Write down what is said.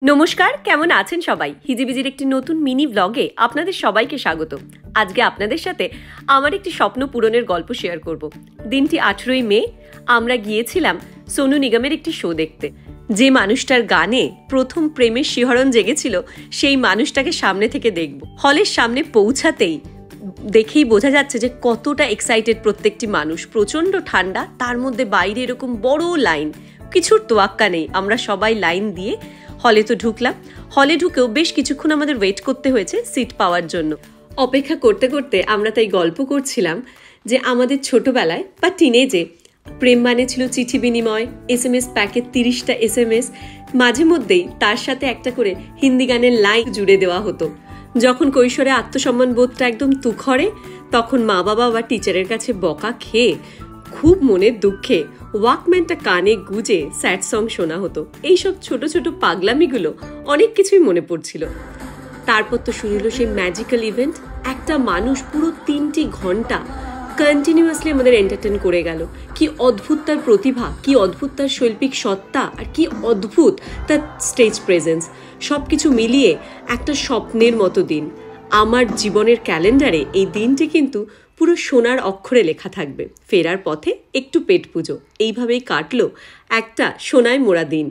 নমস্কার, কেমন আছেন সবাই? হিজিবিজির একটি নতুন মিনি ব্লগে আপনাদের সবাইকে স্বাগত। আজকে আপনাদের সাথে আমার একটি স্বপ্ন পূরণের গল্প শেয়ার করব। দিনটি 18ই মে। আমরা গিয়েছিলাম সোনু নিগমের একটি শো দেখতে। যে মানুষটার গানে প্রথম প্রেমের শিহরণ জেগেছিল, সেই মানুষটাকে সামনে থেকে দেখব। হলের সামনে পৌঁছাতেই দেখেই বোঝা যাচ্ছে যে কতটা এক্সাইটেড প্রত্যেকটি মানুষ। প্রচণ্ড ঠান্ডা, তার মধ্যে বাইরে এরকম বড় লাইন, কিছুর তোয়াক্কা নেই। আমরা সবাই লাইন দিয়ে হলে তো ঢুকলাম। হলে ঢুকেও বেশ কিছুক্ষণ আমাদের ওয়েট করতে হয়েছে সিট পাওয়ার জন্য। অপেক্ষা করতে করতে আমরা তাই গল্প করছিলাম যে আমাদের ছোটবেলায় বা টিনেজে প্রেম মানে ছিল চিঠি বিনিময়, SMS প্যাকেট, 30টা SMS, মাঝে মধ্যেই তার সাথে একটা করে হিন্দি গানের লাইন জুড়ে দেওয়া হতো। যখন কৈশোরে আত্মসম্মান বোধটা একদম তুখরে, তখন মা বাবা বা টিচারের কাছে বকা খেয়ে খুব মনের দুঃখে ওয়াকম্যানটা কানে গুজে স্যাড সং শোনা হতো। এইসব ছোট ছোট পাগলামিগুলো অনেক কিছুই মনে পড়ছিল। তারপর তো শুরু হলো সেই ম্যাজিক্যাল ইভেন্ট। একটা মানুষ পুরো 3টি ঘন্টা কন্টিনিউয়াসলি আমাদের এন্টারটেন করে গেল। কি অদ্ভুত তার প্রতিভা, কি অদ্ভুত তার শৈল্পিক সত্তা, আর কি অদ্ভুত তার স্টেজ প্রেজেন্স। সব কিছু মিলিয়ে একটা স্বপ্নের মতো দিন। আমার জীবনের ক্যালেন্ডারে এই দিনটি কিন্তু পুরো সোনার অক্ষরে লেখা থাকবে। ফেরার পথে একটু পেট পুজো, এইভাবেই কাটলো একটা সোনায় মোড়া দিন।